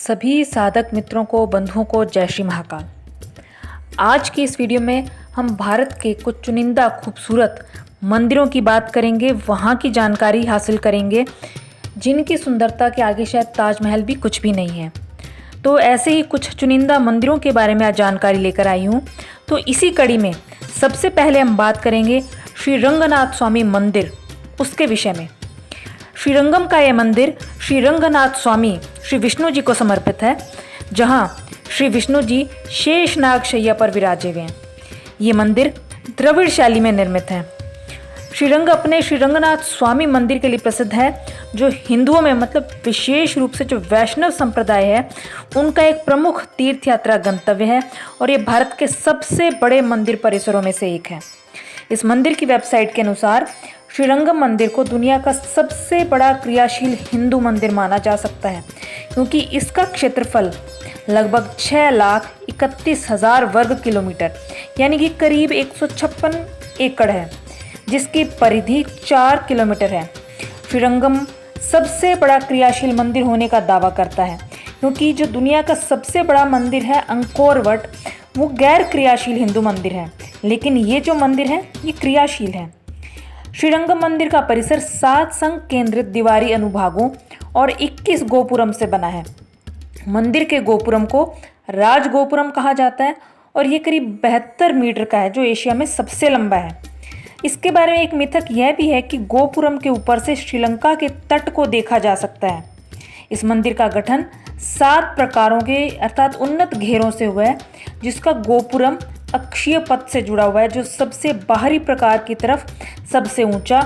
सभी साधक मित्रों को, बंधुओं को जय श्री महाकाल। आज की इस वीडियो में हम भारत के कुछ चुनिंदा खूबसूरत मंदिरों की बात करेंगे, वहाँ की जानकारी हासिल करेंगे जिनकी सुंदरता के आगे शायद ताजमहल भी कुछ भी नहीं है। तो ऐसे ही कुछ चुनिंदा मंदिरों के बारे में आज जानकारी लेकर आई हूँ। तो इसी कड़ी में सबसे पहले हम बात करेंगे श्री रंगनाथ स्वामी मंदिर, उसके विषय में। श्रीरंगम का यह मंदिर श्री रंगनाथ स्वामी श्री विष्णु जी को समर्पित है, जहां श्री विष्णु जी शेषनाग शैया पर विराजे हुए हैं। ये मंदिर द्रविड़ शैली में निर्मित है। श्रीरंग अपने श्री रंगनाथ स्वामी मंदिर के लिए प्रसिद्ध है, जो हिंदुओं में मतलब विशेष रूप से जो वैष्णव संप्रदाय है उनका एक प्रमुख तीर्थ यात्रा गंतव्य है और ये भारत के सबसे बड़े मंदिर परिसरों में से एक है। इस मंदिर की वेबसाइट के अनुसार श्रीरंगम मंदिर को दुनिया का सबसे बड़ा क्रियाशील हिंदू मंदिर माना जा सकता है, क्योंकि इसका क्षेत्रफल लगभग 6,31,000 वर्ग किलोमीटर यानी कि करीब 156 एकड़ है, जिसकी परिधि 4 किलोमीटर है। श्रीरंगम सबसे बड़ा क्रियाशील मंदिर होने का दावा करता है, क्योंकि जो दुनिया का सबसे बड़ा मंदिर है अंकोर वट, वो गैर क्रियाशील हिंदू मंदिर है, लेकिन ये जो मंदिर है ये क्रियाशील है। श्रीरंगम मंदिर का परिसर 7 संकेंद्रित दीवारी अनुभागों और 21 गोपुरम से बना है। मंदिर के गोपुरम को राज गोपुरम कहा जाता है और ये करीब 72 मीटर का है, जो एशिया में सबसे लंबा है। इसके बारे में एक मिथक यह भी है कि गोपुरम के ऊपर से श्रीलंका के तट को देखा जा सकता है। इस मंदिर का गठन 7 प्रकारों के अर्थात उन्नत घेरों से हुआ है, जिसका गोपुरम अक्षीय पथ से जुड़ा हुआ है, जो सबसे बाहरी प्रकार की तरफ सबसे ऊंचा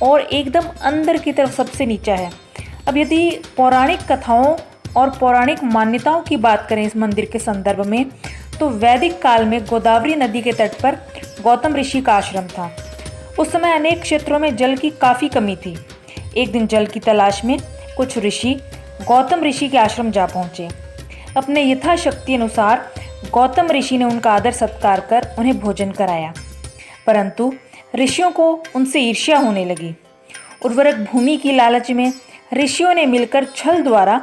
और एकदम अंदर की तरफ सबसे नीचा है। अब यदि पौराणिक कथाओं और पौराणिक मान्यताओं की बात करें इस मंदिर के संदर्भ में, तो वैदिक काल में गोदावरी नदी के तट पर गौतम ऋषि का आश्रम था। उस समय अनेक क्षेत्रों में जल की काफ़ी कमी थी। एक दिन जल की तलाश में कुछ ऋषि गौतम ऋषि के आश्रम जा पहुँचे। अपने यथाशक्ति अनुसार गौतम ऋषि ने उनका आदर सत्कार कर उन्हें भोजन कराया, परंतु ऋषियों को उनसे ईर्ष्या होने लगी। उर्वरक भूमि की लालच में ऋषियों ने मिलकर छल द्वारा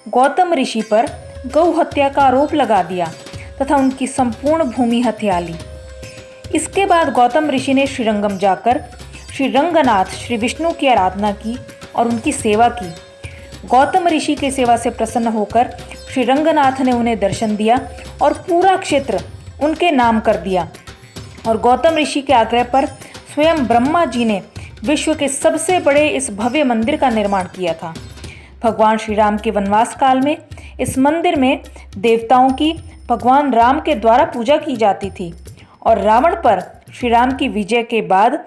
गौतम ऋषि पर गौ हत्या का आरोप लगा दिया तथा उनकी संपूर्ण भूमि हथिया ली। इसके बाद गौतम ऋषि ने श्रीरंगम जाकर श्री रंगनाथ श्री विष्णु की आराधना की और उनकी सेवा की। गौतम ऋषि की सेवा से प्रसन्न होकर श्री रंगनाथ ने उन्हें दर्शन दिया और पूरा क्षेत्र उनके नाम कर दिया। और गौतम ऋषि के आग्रह पर स्वयं ब्रह्मा जी ने विश्व के सबसे बड़े इस भव्य मंदिर का निर्माण किया था। भगवान श्री राम के वनवास काल में इस मंदिर में देवताओं की भगवान राम के द्वारा पूजा की जाती थी और रावण पर श्री राम की विजय के बाद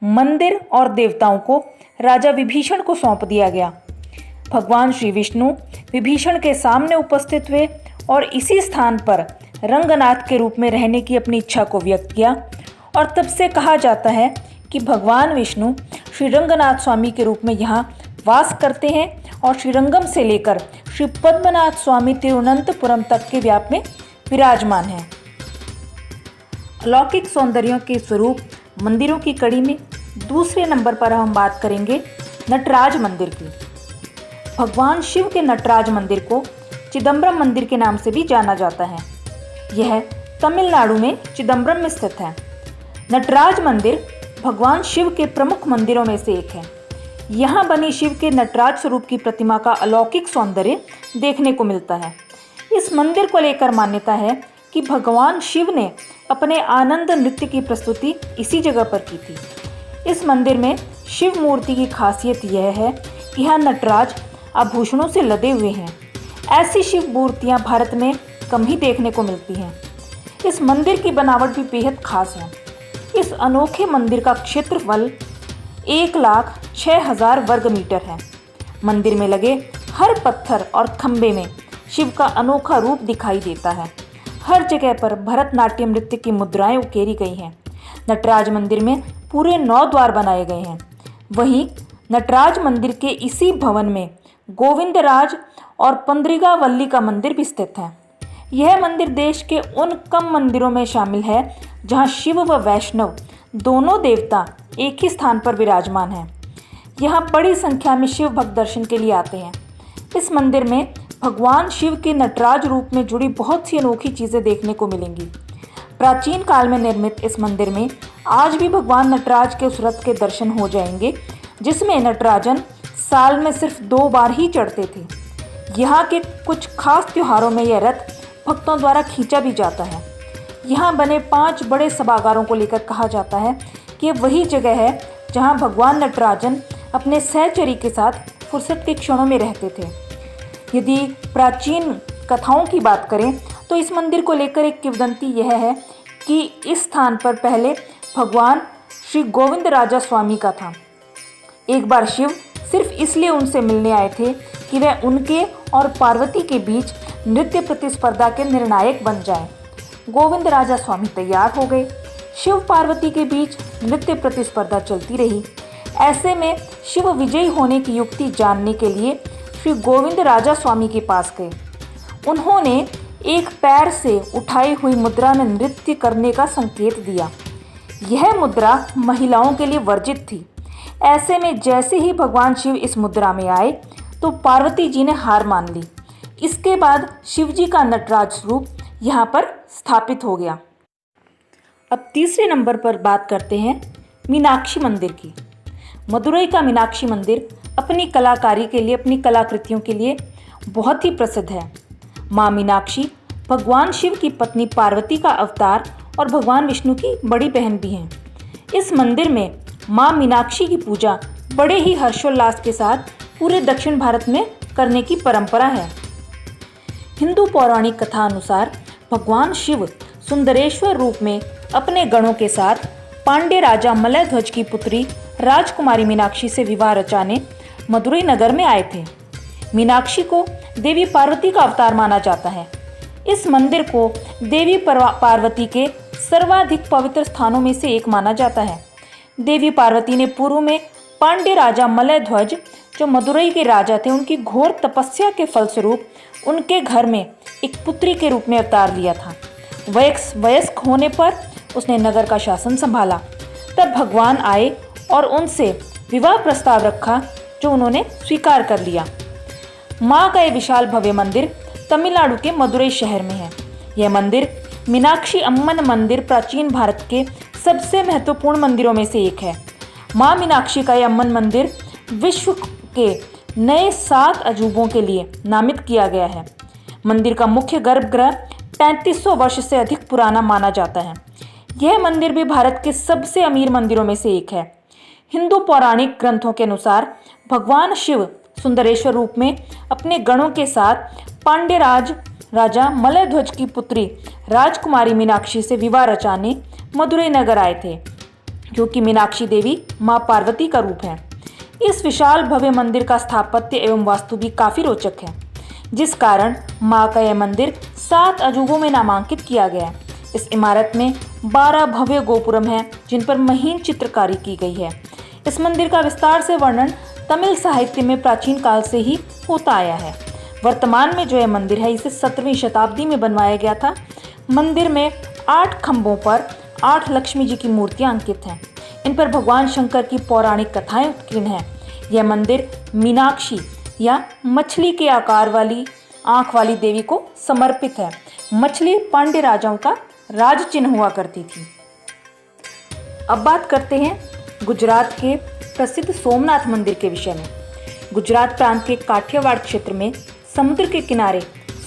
मंदिर और देवताओं को राजा विभीषण को सौंप दिया गया। भगवान श्री विष्णु विभीषण के सामने उपस्थित हुए और इसी स्थान पर रंगनाथ के रूप में रहने की अपनी इच्छा को व्यक्त किया और तब से कहा जाता है कि भगवान विष्णु श्री रंगनाथ स्वामी के रूप में यहाँ वास करते हैं और श्रीरंगम से लेकर श्री पद्मनाथ स्वामी तिरुवनंतपुरम तक के व्याप में विराजमान हैं। अलौकिक सौंदर्यों के स्वरूप मंदिरों की कड़ी में दूसरे नंबर पर हम बात करेंगे नटराज मंदिर की। भगवान शिव के नटराज मंदिर को चिदम्बरम मंदिर के नाम से भी जाना जाता है। यह तमिलनाडु में चिदम्बरम में स्थित है। नटराज मंदिर भगवान शिव के प्रमुख मंदिरों में से एक है। यहाँ बनी शिव के नटराज स्वरूप की प्रतिमा का अलौकिक सौंदर्य देखने को मिलता है। इस मंदिर को लेकर मान्यता है कि भगवान शिव ने अपने आनंद नृत्य की प्रस्तुति इसी जगह पर की थी। इस मंदिर में शिव मूर्ति की खासियत यह है कि यहाँ नटराज आभूषणों से लदे हुए हैं। ऐसी शिव मूर्तियाँ भारत में कम ही देखने को मिलती हैं। इस मंदिर की बनावट भी बेहद खास है। इस अनोखे मंदिर का क्षेत्रफल 1,06,000 वर्ग मीटर है। मंदिर में लगे हर पत्थर और खंभे में शिव का अनोखा रूप दिखाई देता है। हर जगह पर भरतनाट्यम नृत्य की मुद्राएं उकेरी गई हैं। नटराज मंदिर में पूरे 9 द्वार बनाए गए हैं। वहीं नटराज मंदिर के इसी भवन में गोविंदराज और पंद्रिगा वल्ली का मंदिर भी स्थित है। यह मंदिर देश के उन कम मंदिरों में शामिल है जहां शिव व वैष्णव दोनों देवता एक ही स्थान पर विराजमान हैं। यहाँ बड़ी संख्या में शिव भक्त दर्शन के लिए आते हैं। इस मंदिर में भगवान शिव के नटराज रूप में जुड़ी बहुत सी अनोखी चीज़ें देखने को मिलेंगी। प्राचीन काल में निर्मित इस मंदिर में आज भी भगवान नटराज के उस रथ के दर्शन हो जाएंगे जिसमें नटराजन साल में सिर्फ 2 बार ही चढ़ते थे। यहाँ के कुछ खास त्योहारों में यह रथ भक्तों द्वारा खींचा भी जाता है। यहाँ बने 5 बड़े सभागारों को लेकर कहा जाता है कि यह वही जगह है जहाँ भगवान नटराजन अपने सहचरी के साथ फुर्सत के क्षणों में रहते थे। यदि प्राचीन कथाओं की बात करें तो इस मंदिर को लेकर एक किंवदंती यह है कि इस स्थान पर पहले भगवान श्री गोविंद राजा स्वामी का था। एक बार शिव सिर्फ इसलिए उनसे मिलने आए थे कि वह उनके और पार्वती के बीच नृत्य प्रतिस्पर्धा के निर्णायक बन जाएं। गोविंद राजा स्वामी तैयार हो गए। शिव पार्वती के बीच नृत्य प्रतिस्पर्धा चलती रही। ऐसे में शिव विजयी होने की युक्ति जानने के लिए श्री गोविंद राजा स्वामी के पास गए। उन्होंने एक पैर से उठाई हुई मुद्रा में नृत्य करने का संकेत दिया। यह मुद्रा महिलाओं के लिए वर्जित थी। ऐसे में जैसे ही भगवान शिव इस मुद्रा में आए तो पार्वती जी ने हार मान ली। इसके बाद शिव जी का नटराज स्वरूप यहाँ पर स्थापित हो गया। अब तीसरे नंबर पर बात करते हैं मीनाक्षी मंदिर की। मदुरई का मीनाक्षी मंदिर अपनी कलाकारी के लिए, अपनी कलाकृतियों के लिए बहुत ही प्रसिद्ध है। माँ मीनाक्षी भगवान शिव की पत्नी पार्वती का अवतार और भगवान विष्णु की बड़ी बहन भी हैं। इस मंदिर में माँ मीनाक्षी की पूजा बड़े ही हर्षोल्लास के साथ पूरे दक्षिण भारत में करने की परंपरा है। हिंदू पौराणिक कथा अनुसार भगवान शिव सुंदरेश्वर रूप में अपने गणों के साथ पांड्य राजा मलयध्वज की पुत्री राजकुमारी मीनाक्षी से विवाह रचाने मदुरई नगर में आए थे। मीनाक्षी को देवी पार्वती का अवतार माना जाता है। इस मंदिर को देवी पार्वती के सर्वाधिक पवित्र स्थानों में से एक माना जाता है। देवी पार्वती ने पूर्व में पांड्य राजा मलयध्वज जो मदुरई के राजा थे, उनकी घोर तपस्या के फलस्वरूप उनके घर में एक पुत्री के रूप में अवतार लिया था। वयस्क होने पर उसने नगर का शासन संभाला। तब भगवान आए और उनसे विवाह प्रस्ताव रखा जो उन्होंने स्वीकार कर लिया। माँ का यह विशाल भव्य मंदिर तमिलनाडु के मदुरई शहर में है। यह मंदिर मीनाक्षी अम्मन मंदिर प्राचीन भारत के सबसे महत्वपूर्ण मंदिरों में से एक है। माँ मीनाक्षी का यह अम्मन मंदिर विश्व के नए 7 अजूबों के लिए नामित किया गया है। मंदिर का मुख्य गर्भगृह 3500 वर्ष से अधिक पुराना माना जाता है। यह मंदिर भी भारत के सबसे अमीर मंदिरों में से एक है। हिंदू पौराणिक ग्रंथों के अनुसार भगवान शिव सुंदरेश्वर रूप में अपने गणों के साथ पांड्य राजा मलयध्वज की पुत्री राजकुमारी मीनाक्षी से विवाह रचाने मदुरई नगर आए थे, जो कि मीनाक्षी देवी माँ पार्वती का रूप है। इस विशाल भव्य मंदिर का स्थापत्य एवं वास्तु भी काफ़ी रोचक है, जिस कारण माँ का यह मंदिर 7 अजूबों में नामांकित किया गया है। इस इमारत में 12 भव्य गोपुरम हैं जिन पर महीन चित्रकारी की गई है। इस मंदिर का विस्तार से वर्णन तमिल साहित्य में प्राचीन काल से ही होता आया है। वर्तमान में जो यह मंदिर है इसे 17वीं शताब्दी में बनवाया गया था। मंदिर में 8 खंभों पर 8 लक्ष्मी जी की मूर्तियां अंकित हैं। इन पर भगवान शंकर की पौराणिक कथाएं उत्कीर्ण हैं। यह मंदिर मीनाक्षी या मछली के आकार वाली आंख वाली देवी को समर्पित है। मछली पांड्य राजाओं का राज चिन्ह हुआ करती थी। अब बात करते हैं गुजरात के प्रसिद्ध सोमनाथ मंदिर के विषय में। गुजरात प्रांत के काठियावाड़ क्षेत्र में समुद्र के किनारे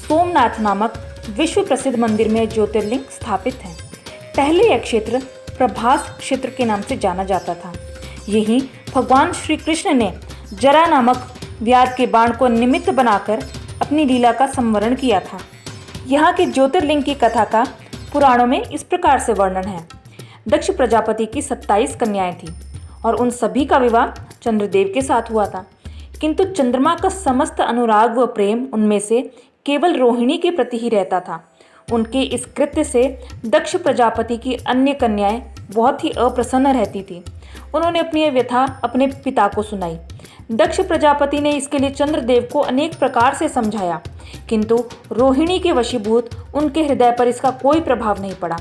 सोमनाथ नामक विश्व प्रसिद्ध मंदिर में ज्योतिर्लिंग स्थापित है। पहले यह क्षेत्र प्रभास क्षेत्र के नाम से जाना जाता था। यहीं भगवान श्री कृष्ण ने जरा नामक व्याध के बाण को निमित्त बनाकर अपनी लीला का संवरण किया था। यहाँ के ज्योतिर्लिंग की कथा का पुराणों में इस प्रकार से वर्णन है। दक्ष प्रजापति की 27 कन्याएं थीं और उन सभी का विवाह चंद्रदेव के साथ हुआ था, किंतु चंद्रमा का समस्त अनुराग व प्रेम उनमें से केवल रोहिणी के प्रति ही रहता था। उनके इस कृत्य से दक्ष प्रजापति की अन्य कन्याएं बहुत ही अप्रसन्न रहती थी। उन्होंने अपनी यह व्यथा अपने पिता को सुनाई। दक्ष प्रजापति ने इसके लिए चंद्रदेव को अनेक प्रकार से समझाया, किंतु रोहिणी के वशीभूत उनके हृदय पर इसका कोई प्रभाव नहीं पड़ा।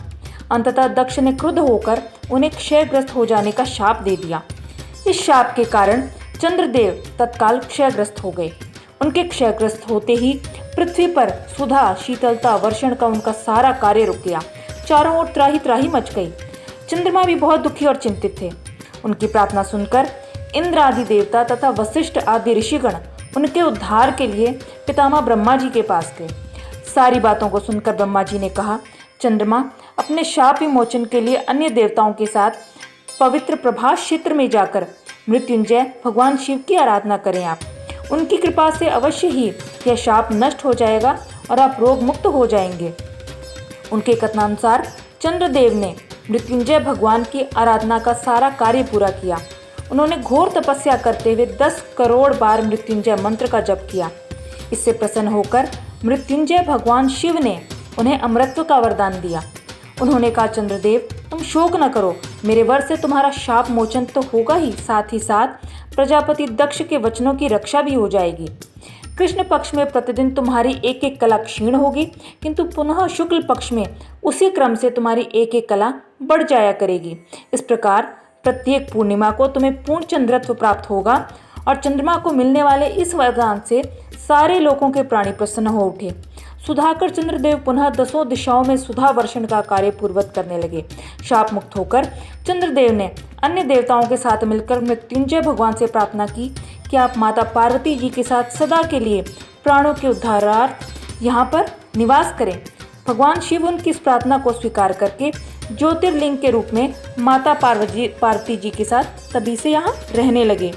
अंततः दक्ष ने क्रुद्ध होकर उन्हें क्षयग्रस्त हो जाने का शाप दे दिया। इस शाप के कारण चंद्रदेव तत्काल क्षयग्रस्त हो गए उनके क्षयग्रस्त होते ही पृथ्वी पर सुधा शीतलता वर्षण का उनका सारा कार्य रुक गया। चारों ओर त्राही त्राही मच गई। चंद्रमा भी बहुत दुखी और चिंतित थे। उनकी प्रार्थना सुनकर इंद्र आदि देवता तथा वशिष्ठ आदि ऋषिगण उनके उद्धार के लिए पितामह ब्रह्मा जी के पास गए। सारी बातों को सुनकर ब्रह्मा जी ने कहा, चंद्रमा, अपने शाप विमोचन के लिए अन्य देवताओं के साथ पवित्र प्रभास क्षेत्र में जाकर मृत्युंजय भगवान शिव की आराधना करें। आप उनकी कृपा से अवश्य ही यह शाप नष्ट हो जाएगा और आप रोग मुक्त हो जाएंगे। उनके कथनानुसार चंद्रदेव ने मृत्युंजय भगवान की आराधना का सारा कार्य पूरा किया। उन्होंने घोर तपस्या करते हुए 10 करोड़ बार मृत्युंजय मंत्र का जप किया। इससे प्रसन्न होकर मृत्युंजय भगवान शिव ने उन्हें अमरत्व का वरदान दिया। उन्होंने कहा, चंद्रदेव, तुम शोक न करो, मेरे वर से तुम्हारा शाप मोचन तो होगा ही साथ प्रजापति दक्ष के वचनों की रक्षा भी हो जाएगी। कृष्ण पक्ष में प्रतिदिन तुम्हारी एक एक कला क्षीण होगी, किंतु पुनः शुक्ल पक्ष में उसी क्रम से तुम्हारी एक एक कला बढ़ जाया करेगी। इस प्रकार प्रत्येक पूर्णिमा को तुम्हें पूर्ण चंद्रत्व प्राप्त होगा और चंद्रमा को मिलने वाले इस वरदान से सारे लोगों के प्राणी प्रसन्न हो उठे। सुधाकर चंद्रदेव पुनः 10 दिशाओं में सुधा वर्षण का कार्य पूर्वत करने लगे। शाप मुक्त होकर चंद्रदेव ने अन्य देवताओं के साथ मिलकर मृत्युंजय भगवान से प्रार्थना की कि आप माता पार्वती जी के साथ सदा के लिए प्राणों के उद्धारार्थ यहाँ पर निवास करें। भगवान शिव उनकी इस प्रार्थना को स्वीकार करके ज्योतिर्लिंग के रूप में माता पार्वती जी के साथ तभी से यहाँ रहने लगे।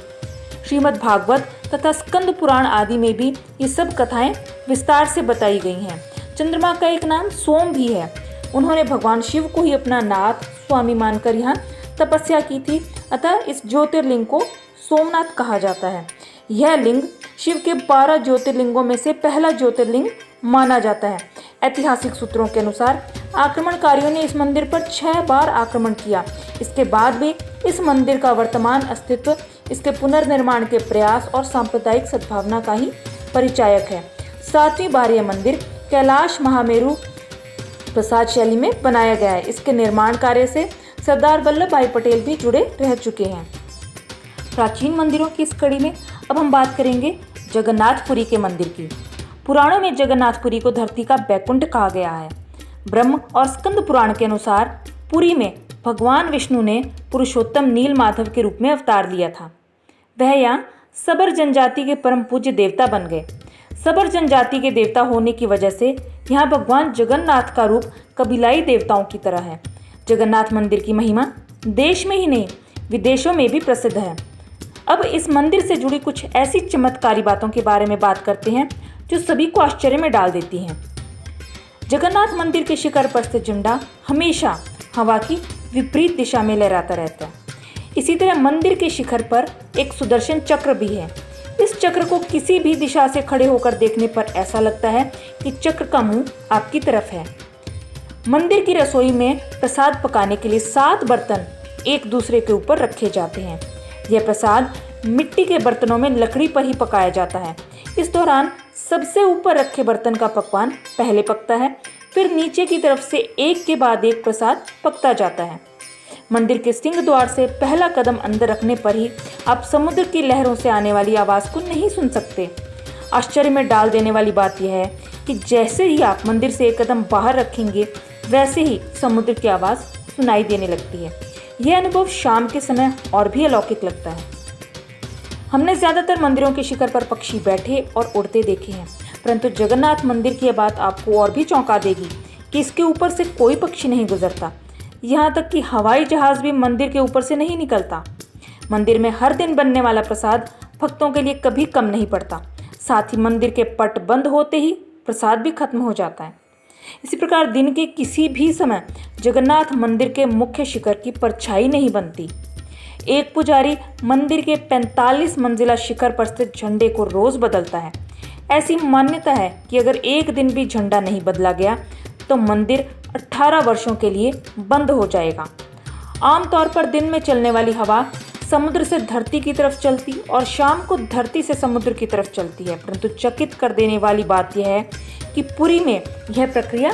श्रीमद् भागवत तथा स्कंद पुराण आदि में भी ये सब कथाएं विस्तार से बताई गई हैं। चंद्रमा का एक नाम सोम भी है। उन्होंने भगवान शिव को ही अपना नाथ स्वामी मानकर यहाँ तपस्या की थी, अतः इस ज्योतिर्लिंग को सोमनाथ कहा जाता है। यह लिंग शिव के 12 ज्योतिर्लिंगों में से पहला ज्योतिर्लिंग माना जाता है। ऐतिहासिक सूत्रों के अनुसार आक्रमणकारियों ने इस मंदिर पर 6 बार आक्रमण किया। इसके बाद भी इस मंदिर का वर्तमान अस्तित्व इसके पुनर्निर्माण के प्रयास और सांप्रदायिक सद्भावना का ही परिचायक है। 7वीं बार यह मंदिर कैलाश महामेरु प्रसाद शैली में बनाया गया है। इसके निर्माण कार्य से सरदार वल्लभ भाई पटेल भी जुड़े रह चुके हैं। प्राचीन मंदिरों की इस कड़ी में अब हम बात करेंगे जगन्नाथपुरी के मंदिर की। पुराणों में जगन्नाथपुरी को धरती का बैकुंठ कहा गया है। ब्रह्म और स्कंद पुराण के अनुसार पुरी में भगवान विष्णु ने पुरुषोत्तम नील माधव के रूप में अवतार लिया था। वह यहाँ सबर जनजाति के परम पूज्य देवता बन गए। सबर जनजाति के देवता होने की वजह से यहाँ भगवान जगन्नाथ का रूप कबीलाई देवताओं की तरह है। जगन्नाथ मंदिर की महिमा देश में ही नहीं विदेशों में भी प्रसिद्ध है। अब इस मंदिर से जुड़ी कुछ ऐसी चमत्कारी बातों के बारे में बात करते हैं जो सभी को आश्चर्य में डाल देती हैं। जगन्नाथ मंदिर के शिखर पर स्थित झंडा हमेशा हवा की विपरीत दिशा में लहराता रहता है। इसी तरह मंदिर के शिखर पर एक सुदर्शन चक्र भी है। इस चक्र को किसी भी दिशा से खड़े होकर देखने पर ऐसा लगता है कि चक्र का मुंह आपकी तरफ है। मंदिर की रसोई में प्रसाद पकाने के लिए 7 बर्तन एक दूसरे के ऊपर रखे जाते हैं। यह प्रसाद मिट्टी के बर्तनों में लकड़ी पर ही पकाया जाता है। इस दौरान सबसे ऊपर रखे बर्तन का पकवान पहले पकता है, फिर नीचे की तरफ से एक के बाद एक प्रसाद पकता जाता है। मंदिर के सिंह द्वार से पहला कदम अंदर रखने पर ही आप समुद्र की लहरों से आने वाली आवाज़ को नहीं सुन सकते। आश्चर्य में डाल देने वाली बात यह है कि जैसे ही आप मंदिर से एक कदम बाहर रखेंगे वैसे ही समुद्र की आवाज़ सुनाई देने लगती है। यह अनुभव शाम के समय और भी अलौकिक लगता है। हमने ज़्यादातर मंदिरों के शिखर पर पक्षी बैठे और उड़ते देखे हैं, परंतु जगन्नाथ मंदिर की यह बात आपको और भी चौंका देगी कि इसके ऊपर से कोई पक्षी नहीं गुजरता। यहाँ तक कि हवाई जहाज़ भी मंदिर के ऊपर से नहीं निकलता। मंदिर में हर दिन बनने वाला प्रसाद भक्तों के लिए कभी कम नहीं पड़ता। साथ ही मंदिर के पट बंद होते ही प्रसाद भी खत्म हो जाता है। इसी प्रकार दिन के किसी भी समय जगन्नाथ मंदिर के मुख्य शिखर की परछाई नहीं बनती। एक पुजारी मंदिर के 45 मंजिला शिखर पर स्थित झंडे को रोज बदलता है। ऐसी मान्यता है कि अगर एक दिन भी झंडा नहीं बदला गया तो मंदिर 18 वर्षों के लिए बंद हो जाएगा। आमतौर पर दिन में चलने वाली हवा समुद्र से धरती की तरफ चलती और शाम को धरती से समुद्र की तरफ चलती है, परंतु चकित कर देने वाली बात यह है कि पुरी में यह प्रक्रिया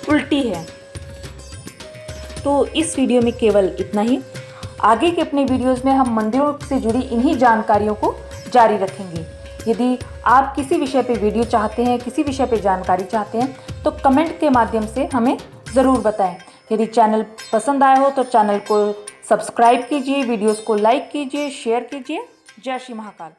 उल्टी है। तो इस वीडियो में केवल इतना ही। आगे के अपने वीडियोस में हम मंदिरों से जुड़ी इन्हीं जानकारियों को जारी रखेंगे। यदि आप किसी विषय पे वीडियो चाहते हैं, किसी विषय पे जानकारी चाहते हैं तो कमेंट के माध्यम से हमें ज़रूर बताएं। यदि चैनल पसंद आया हो तो चैनल को सब्सक्राइब कीजिए, वीडियोस को लाइक कीजिए, शेयर कीजिए। जय श्री महाकाल।